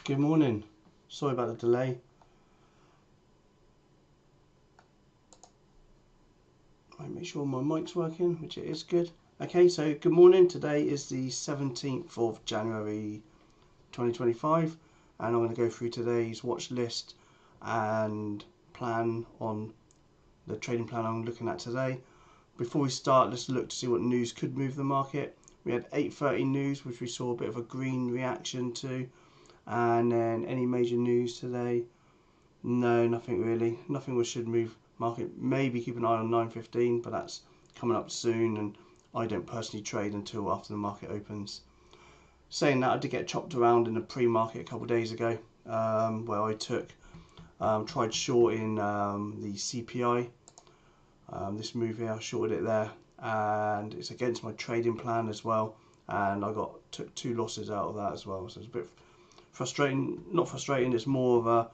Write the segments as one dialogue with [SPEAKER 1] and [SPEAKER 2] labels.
[SPEAKER 1] Good morning. Sorry about the delay. Right, make sure my mic's working, which it is. Good. Okay, so good morning. Today is the 17th of January 2025 and I'm going to go through today's watch list and plan on the trading plan I'm looking at today. Before we start, let's look to see what news could move the market. We had 8:30 news, which we saw a bit of a green reaction to. And then any major news today? No, nothing really. Nothing which should move market. Maybe keep an eye on 9:15, but that's coming up soon and I don't personally trade until after the market opens. Saying that, I did get chopped around in the pre-market a couple of days ago, where I tried shorting the CPI. This move here, I shorted it there and it's against my trading plan as well, and I took 2 losses out of that as well, so it's a bit frustrating. Not frustrating, it's more of a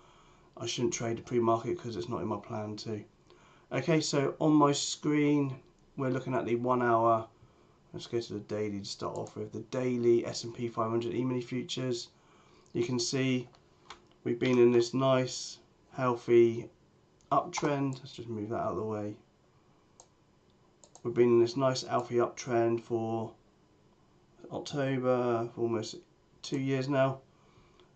[SPEAKER 1] I shouldn't trade the pre-market because it's not in my plan too. Okay, so on my screen we're looking at the 1 hour. Let's go to the daily to start off with. The daily S&P 500 E-mini futures. You can see we've been in this nice healthy uptrend. Let's just move that out of the way. We've been in this nice healthy uptrend for October, for almost 2 years now.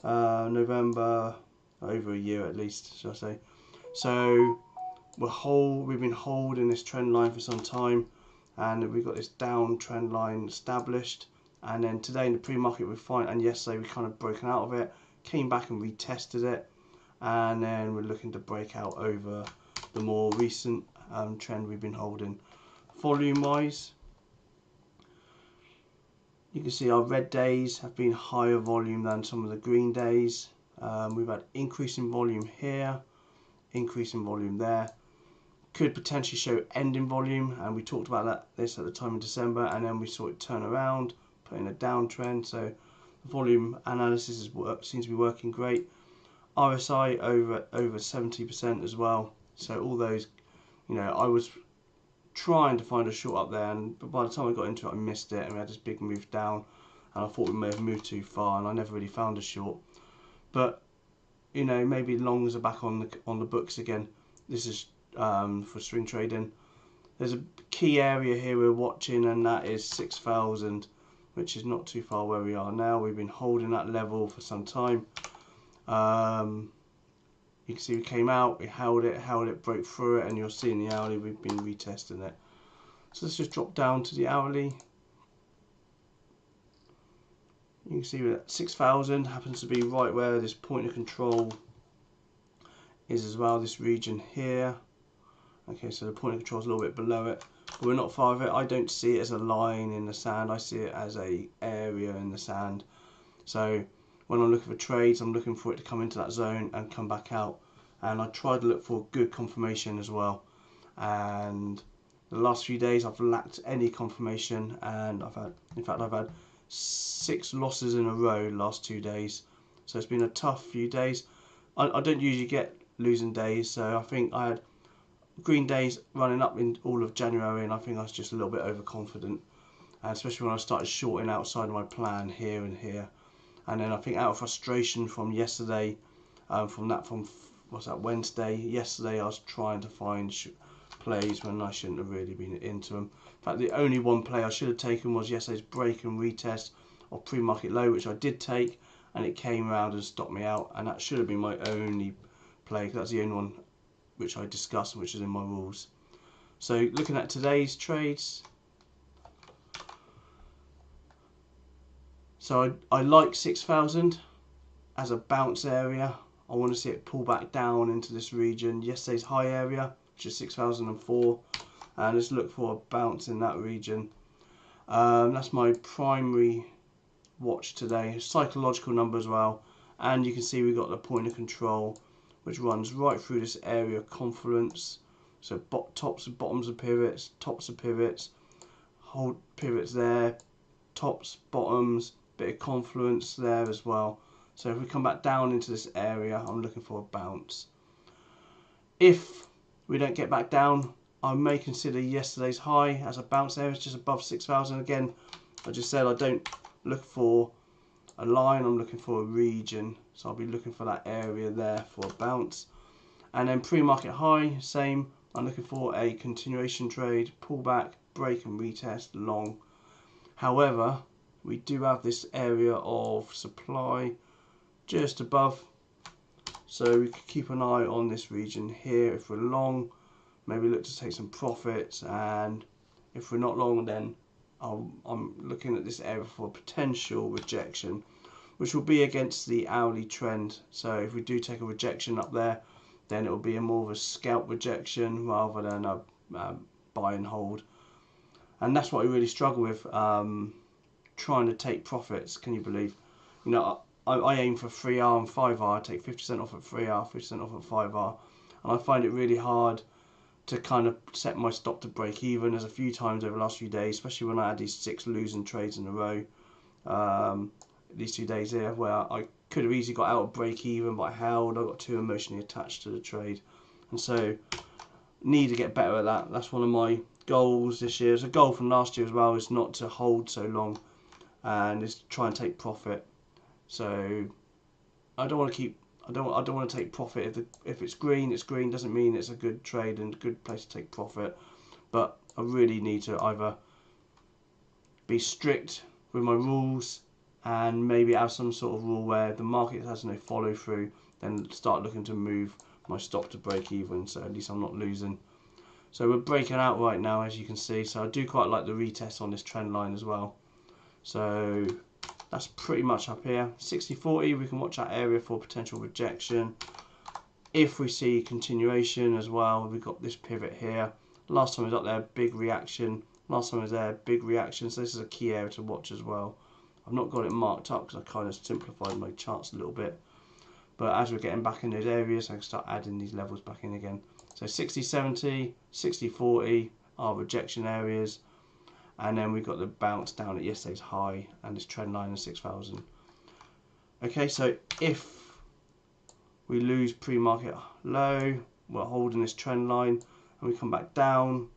[SPEAKER 1] November, over a year at least, shall I say. So we've been holding this trend line for some time, and we've got this down trend line established. And then today in the pre-market and yesterday we kind of broken out of it, came back and retested it, and then we're looking to break out over the more recent trend we've been holding. Volume wise, you can see our red days have been higher volume than some of the green days. We've had increasing volume here, increasing volume there. Could potentially show ending volume, and we talked about this at the time in December, and then we saw it turn around, put in a downtrend. So the volume analysis seems to be working great. RSI over 70% as well. So all those, I was trying to find a short up there, but by the time I got into it I missed it, and we had this big move down and I thought we may have moved too far and I never really found a short. But maybe longs are back on the books again. This is for swing trading. There's a key area here we're watching, and that is 6,000, which is not too far where we are now. We've been holding that level for some time. You can see we came out, we held it, broke through it, and you'll see in the hourly we've been retesting it. So let's just drop down to the hourly. You can see that 6,000 happens to be right where this point of control is as well, this region here. Okay, so the point of control is a little bit below it, but we're not far of it. I don't see it as a line in the sand, I see it as a area in the sand. So when I'm looking for trades, I'm looking for it to come into that zone and come back out. And I tried to look for good confirmation as well. And the last few days I've lacked any confirmation, and I've had 6 losses in a row the last 2 days. So it's been a tough few days. I don't usually get losing days, so I think I had green days running up in all of January, and I think I was just a little bit overconfident, and especially when I started shorting outside of my plan here and here. And then I think out of frustration from yesterday, from Wednesday, yesterday I was trying to find plays when I shouldn't have really been into them. In fact, the only one play I should have taken was yesterday's break and retest of pre-market low, which I did take, and it came around and stopped me out, and that should have been my only play. That's the only one which I discussed and which is in my rules. So looking at today's trades, so I like 6,000 as a bounce area. I want to see it pull back down into this region, yesterday's high area, which is 6,004, and let's look for a bounce in that region. That's my primary watch today. Psychological number as well, and you can see we've got the point of control which runs right through this area of confluence. So tops and bottoms of pivots, tops of pivots, hold pivots there, tops, bottoms, bit of confluence there as well. So if we come back down into this area, I'm looking for a bounce. If we don't get back down, I may consider yesterday's high as a bounce area, just above 6,000. Again, I just said I don't look for a line, I'm looking for a region, so I'll be looking for that area there for a bounce. And then pre-market high, same, I'm looking for a continuation trade, pullback, break and retest long. However, we do have this area of supply just above, so we could keep an eye on this region here. If we're long, maybe look to take some profits, and if we're not long, then I'm looking at this area for a potential rejection, which will be against the hourly trend. So if we do take a rejection up there, then it will be more of a scalp rejection rather than a buy and hold. And that's what I really struggle with, trying to take profits. Can you believe? You know, I aim for 3R and 5R. I take 50% off at 3R, 50% off at 5R, and I find it really hard to kind of set my stop to break even. There's a few times over the last few days, especially when I had these 6 losing trades in a row, these 2 days here, where I could have easily got out of break even, but I held. I got too emotionally attached to the trade, and so need to get better at that. That's one of my goals this year. It's a goal from last year as well, is not to hold so long, and is to try and take profit. So I don't want to keep. I don't want to take profit. If it's green, it's green. Doesn't mean it's a good trade and a good place to take profit. But I really need to either be strict with my rules and maybe have some sort of rule where the market has no follow through, then start looking to move my stop to break even, so at least I'm not losing. So we're breaking out right now, as you can see. So I do quite like the retest on this trend line as well. So that's pretty much up here. 60-40, we can watch that area for potential rejection. If we see continuation as well, we've got this pivot here. Last time it was up there, big reaction. Last time it was there, big reaction. So this is a key area to watch as well. I've not got it marked up because I kind of simplified my charts a little bit. But as we're getting back in those areas, I can start adding these levels back in again. So 60-70, 60-40 are rejection areas. And then we've got the bounce down at yesterday's high and this trend line of 6,000. Okay, so if we lose pre-market low, we're holding this trend line, and we come back down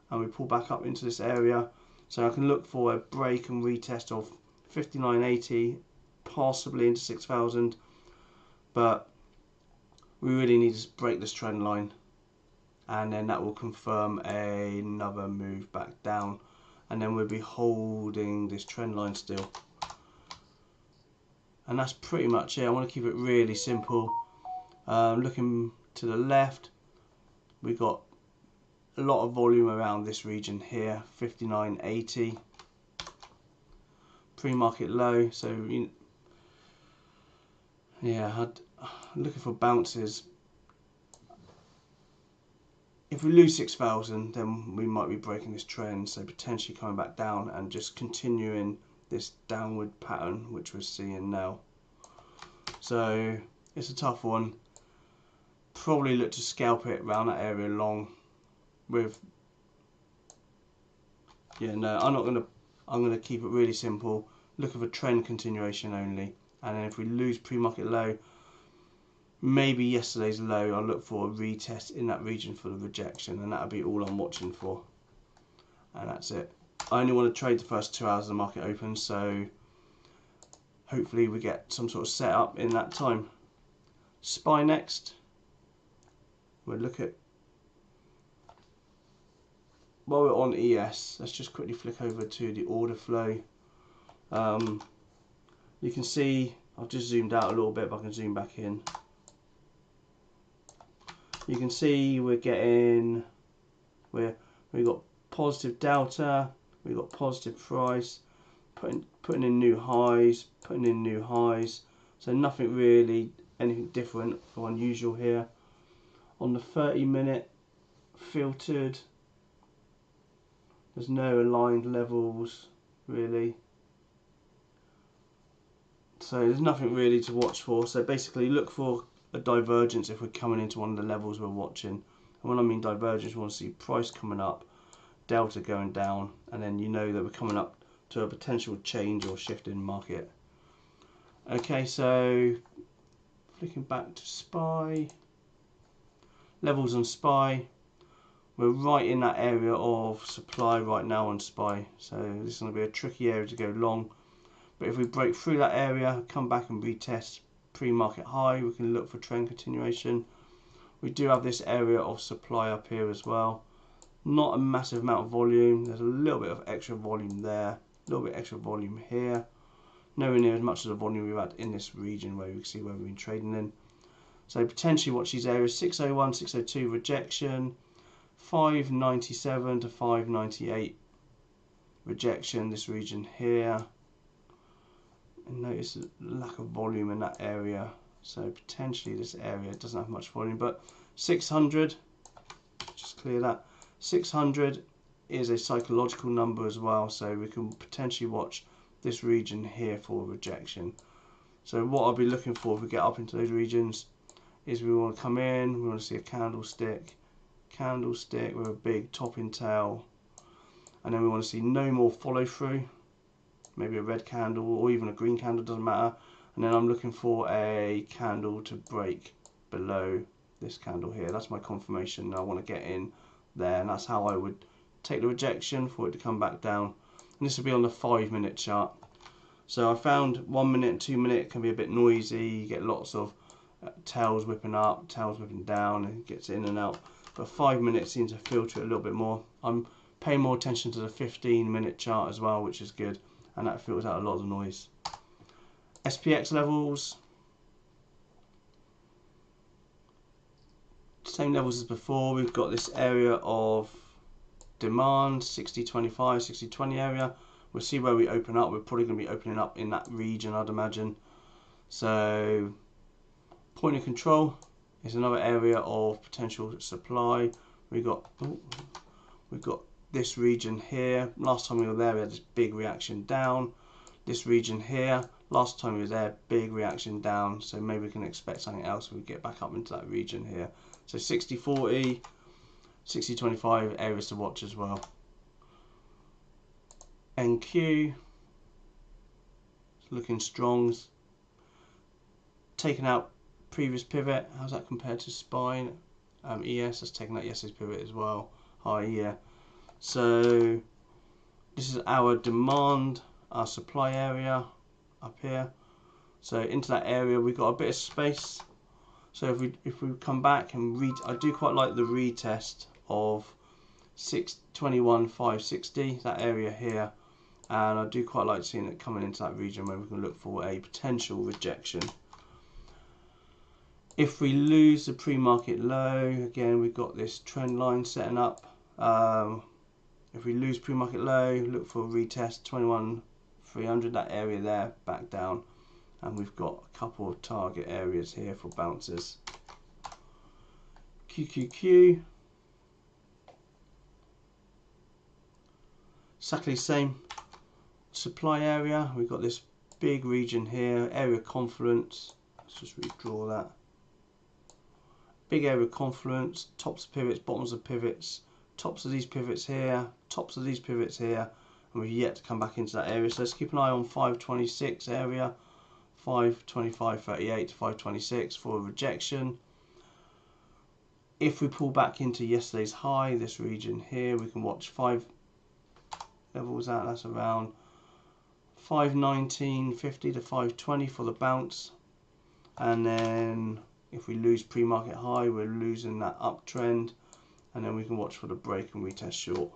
[SPEAKER 1] and we pull back up into this area. So I can look for a break and retest of 59.80, possibly into 6,000. But we really need to break this trend line, and then that will confirm another move back down. And then we'll be holding this trend line still. And that's pretty much it. I want to keep it really simple. Looking to the left, we've got a lot of volume around this region here, 59.80. Pre-market low, so yeah, I'm looking for bounces. If we lose 6,000, then we might be breaking this trend, so potentially coming back down and just continuing this downward pattern which we're seeing now. So it's a tough one. Probably look to scalp it around that area long with, yeah, no, I'm gonna keep it really simple. Looking for trend continuation only, and then if we lose pre-market low, maybe yesterday's low, I'll look for a retest in that region for the rejection, and that'll be all I'm watching for. And that's it. I only want to trade the first 2 hours of the market open, so hopefully we get some sort of setup in that time. SPY next. We'll look at, while we're on ES, let's just quickly flick over to the order flow. You can see, I've just zoomed out a little bit, but I can zoom back in. You can see we're getting, we've got positive delta, we've got positive price, putting in new highs, so nothing really, anything different or unusual here. On the 30-minute filtered, there's no aligned levels really, so there's nothing really to watch for. So basically look for a divergence if we're coming into one of the levels we're watching. And when I mean divergence, you want to see price coming up, delta going down, and then you know that we're coming up to a potential change or shift in market. Okay, so flicking back to SPY, levels on SPY, we're right in that area of supply right now on SPY, so this is going to be a tricky area to go long. But if we break through that area, come back and retest pre-market high, we can look for trend continuation. We do have this area of supply up here as well. Not a massive amount of volume. There's a little bit of extra volume there, a little bit extra volume here. Nowhere near as much as the volume we've had in this region where we can see where we've been trading in. So potentially watch these areas: 601, 602 rejection, 597 to 598 rejection, this region here. And notice the lack of volume in that area. So potentially this area doesn't have much volume, but 600, just clear that. 600 is a psychological number as well, so we can potentially watch this region here for rejection. So what I'll be looking for if we get up into those regions is we want to come in, we want to see a candlestick with a big topping tail, and then we want to see no more follow through, maybe a red candle or even a green candle, doesn't matter. And then I'm looking for a candle to break below this candle here. That's my confirmation. I want to get in there, and that's how I would take the rejection for it to come back down. And this will be on the 5-minute chart. So I found 1 minute and 2 minute can be a bit noisy. You get lots of tails whipping up, tails whipping down, and it gets in and out. But 5 minutes seems to filter it a little bit more. I'm paying more attention to the 15-minute chart as well, which is good, and that filters out a lot of the noise. SPX levels, same levels as before. We've got this area of demand, 60-25, 60-20 area. We'll see where we open up. We're probably going to be opening up in that region, I'd imagine. So point of control is another area of potential supply. We've got this region here. Last time we were there, we had this big reaction down. This region here, last time we were there, big reaction down. So maybe we can expect something else when we get back up into that region here. So 60-40, 60-25 areas to watch as well. NQ, looking strong. Taking out previous pivot. How's that compared to spine? ES has taken out yesterday's pivot as well. High, yeah. So this is our demand, our supply area up here. So into that area we've got a bit of space. So if we come back and I do quite like the retest of 621, 560, that area here, and I do quite like seeing it coming into that region where we can look for a potential rejection. If we lose the pre-market low, again we've got this trend line setting up. If we lose pre-market low, look for a retest 21,300, that area there, back down, and we've got a couple of target areas here for bounces. QQQ, exactly the same supply area. We've got this big region here, area of confluence. Let's just redraw that. Big area of confluence, tops of pivots, bottoms of pivots, tops of these pivots here, tops of these pivots here, and we've yet to come back into that area. So let's keep an eye on 526 area, 525.38 to 526 for a rejection. If we pull back into yesterday's high, this region here, we can watch 5 levels out. That's around 519.50 to 520 for the bounce. And then if we lose pre-market high, we're losing that uptrend, and then we can watch for the break and retest short.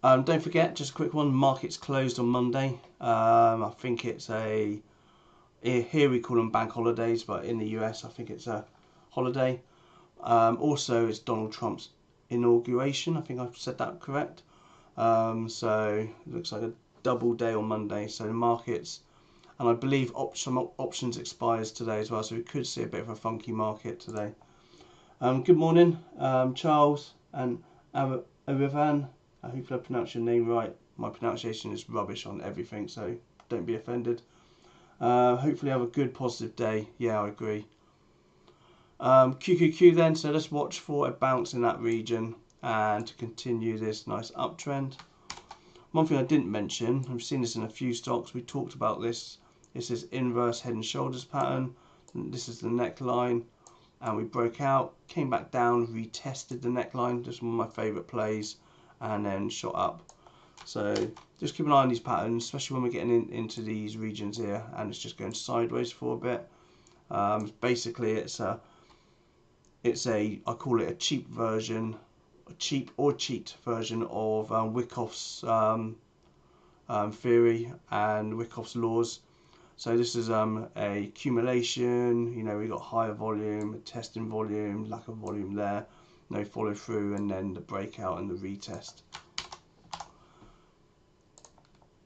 [SPEAKER 1] Don't forget, just a quick one, markets closed on Monday. I think it's here we call them bank holidays, but in the US I think it's a holiday. Also it's Donald Trump's inauguration, I think I've said that correct. So it looks like a double day on Monday, so the markets, and I believe some options expires today as well, so we could see a bit of a funky market today. Good morning, Charles and Arivan. Hopefully I pronounced your name right. My pronunciation is rubbish on everything, so don't be offended. Hopefully have a good positive day. Yeah, I agree. QQQ then, so let's watch for a bounce in that region and to continue this nice uptrend. One thing I didn't mention, I've seen this in a few stocks, we talked about this. This is inverse head and shoulders pattern. This is the neckline, and we broke out, came back down, retested the neckline, just one of my favourite plays, and then shot up. So just keep an eye on these patterns, especially when we're getting into these regions here and it's just going sideways for a bit. Basically it's a I call it a cheap version, a cheap or cheat version of Wyckoff's theory and Wyckoff's laws. So this is a accumulation, you know, we got higher volume, testing volume, lack of volume there, no follow through, and then the breakout and the retest.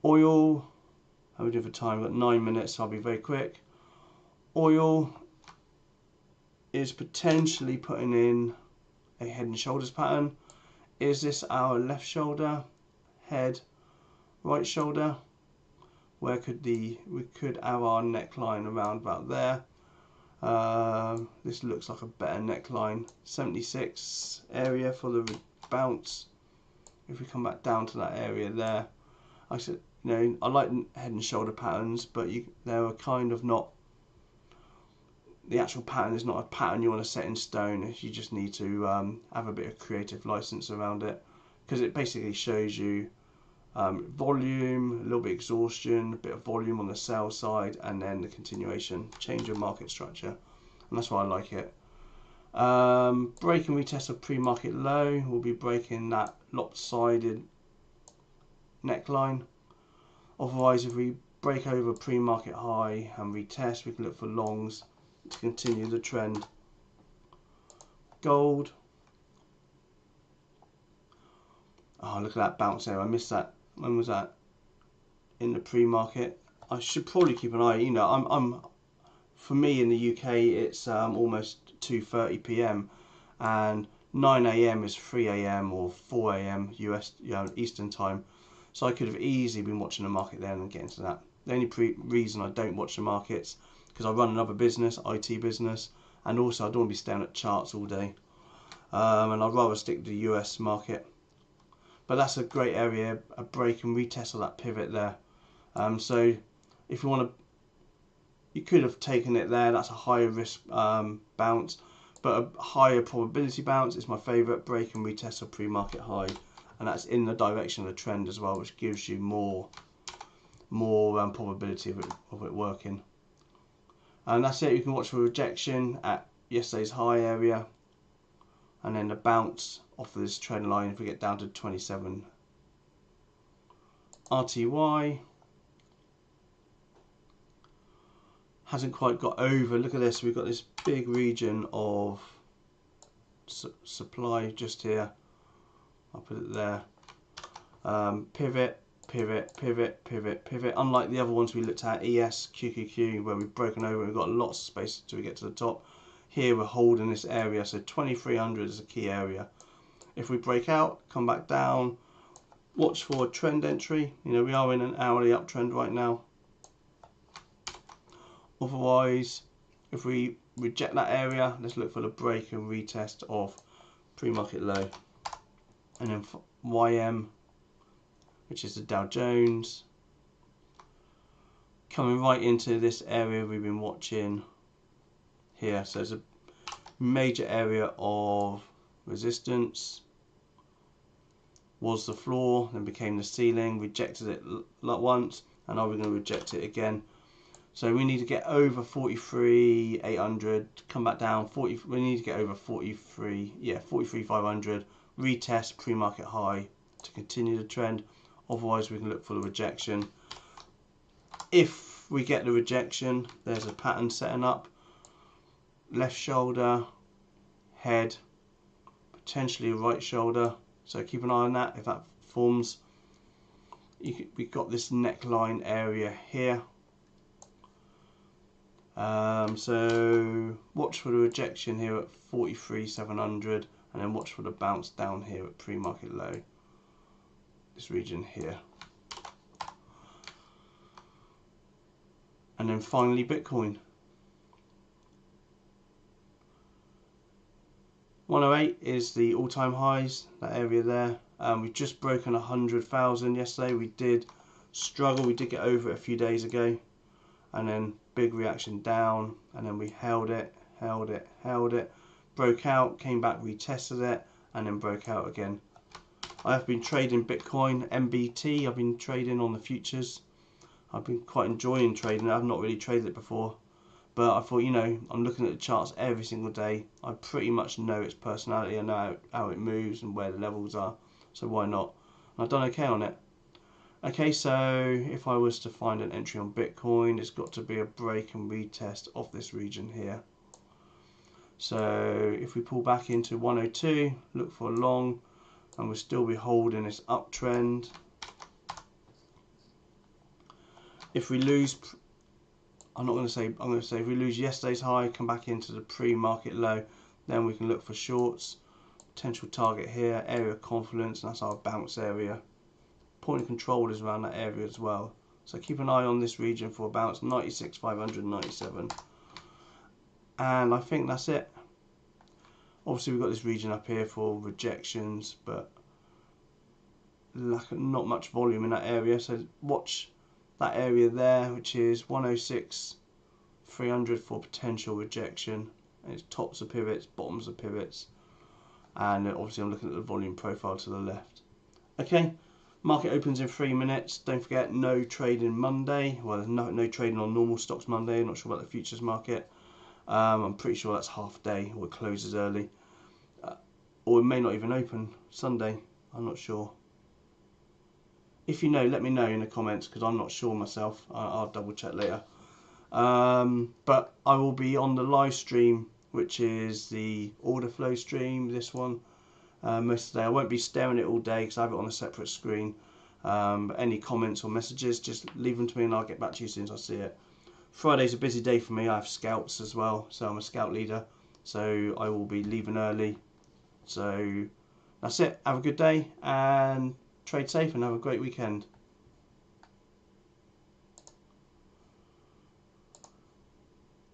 [SPEAKER 1] Oil, how are we doing for time? We've got 9 minutes, so I'll be very quick. Oil is potentially putting in a head and shoulders pattern. Is this our left shoulder, head, right shoulder? Where could we could have our neckline around about there. This looks like a better neckline. 76 area for the bounce. If we come back down to that area there, I said, you know, I like head and shoulder patterns, but they are kind of not. The actual pattern is not a pattern you want to set in stone. You just need to have a bit of creative license around it, because it basically shows you volume, a little bit of exhaustion, a bit of volume on the sell side, and then the continuation, change of market structure, and that's why I like it. Break and retest of pre-market low. We'll be breaking that lopsided neckline. Otherwise, if we break over pre-market high and retest, we can look for longs to continue the trend. Gold. Oh, look at that bounce there. I missed that. When was that? In the pre-market. I should probably keep an eye. You know, for me in the UK, it's almost 2:30 p.m. and 9 a.m. is 3 a.m. or 4 a.m. US, you know, Eastern time. So I could have easily been watching the market then and getting to that. The only reason I don't watch the markets because I run another business, IT business, and also I don't want to be staring at charts all day. And I'd rather stick to the US market. But that's a great area, a break and retest of that pivot there. So if you want to, you could have taken it there. That's a higher risk bounce, but a higher probability bounce is my favourite. Break and retest of pre-market high, and that's in the direction of the trend as well, which gives you more probability of it working. And that's it. You can watch for rejection at yesterday's high area, and then the bounce off of this trend line if we get down to 27. RTY hasn't quite got over. Look at this. We've got this big region of supply just here. I'll put it there. Pivot, pivot, pivot, pivot, pivot. Unlike the other ones we looked at, ES, QQQ, where we've broken over, we've got lots of space till we get to the top. Here we're holding this area, so 2300 is a key area. If we break out, come back down, watch for a trend entry. You know, we are in an hourly uptrend right now. Otherwise, if we reject that area, let's look for the break and retest of pre-market low. And then YM, which is the Dow Jones, coming right into this area we've been watching here. So it's a major area of resistance, was the floor, then became the ceiling, rejected it once, and now we're going to reject it again. So we need to get over 43,800, come back down, we need to get over 43,500, retest pre-market high to continue the trend. Otherwise we can look for the rejection. If we get the rejection, there's a pattern setting up. Left shoulder, head, potentially right shoulder. So keep an eye on that. If that forms, we've got this neckline area here. So watch for the rejection here at 43,700, and then watch for the bounce down here at pre-market low. This region here. And then finally Bitcoin. 108 is the all-time highs, that area there. We've just broken 100,000 yesterday. We did struggle, we did get over it a few days ago, and then big reaction down, and then we held it, broke out, came back, retested it, and then broke out again. I have been trading Bitcoin, MBT. I've been trading on the futures. I've been quite enjoying trading. I've not really traded it before, but I thought, you know, I'm looking at the charts every single day. I pretty much know its personality. I know how it moves and where the levels are, so why not? And I've done okay on it. Okay, so if I was to find an entry on Bitcoin, it's got to be a break and retest of this region here. So if we pull back into 102, look for a long, and we'll still be holding this uptrend. If we lose, I'm going to say if we lose yesterday's high, come back into the pre-market low, then we can look for shorts. Potential target here, area of confidence, and that's our bounce area. Point of control is around that area as well. So keep an eye on this region for a bounce, 96, 597. And I think that's it. Obviously we've got this region up here for rejections, but not much volume in that area. So watch that area there, which is 106, 300 for potential rejection. And it's tops of pivots, bottoms of pivots. And obviously I'm looking at the volume profile to the left. Okay, market opens in 3 minutes. Don't forget, no trading Monday. Well, there's no trading on normal stocks Monday. I'm not sure about the futures market. I'm pretty sure that's half day, or it closes early, or it may not even open Sunday. I'm not sure. If you know, let me know in the comments, because I'm not sure myself. I'll double check later. But I will be on the live stream, which is the order flow stream, this one, most of the day. I won't be staring at it all day because I have it on a separate screen. But any comments or messages, just leave them to me and I'll get back to you as soon as I see it. Friday's a busy day for me. I have scouts as well, so I'm a scout leader, so I will be leaving early. So that's it. Have a good day and trade safe and have a great weekend.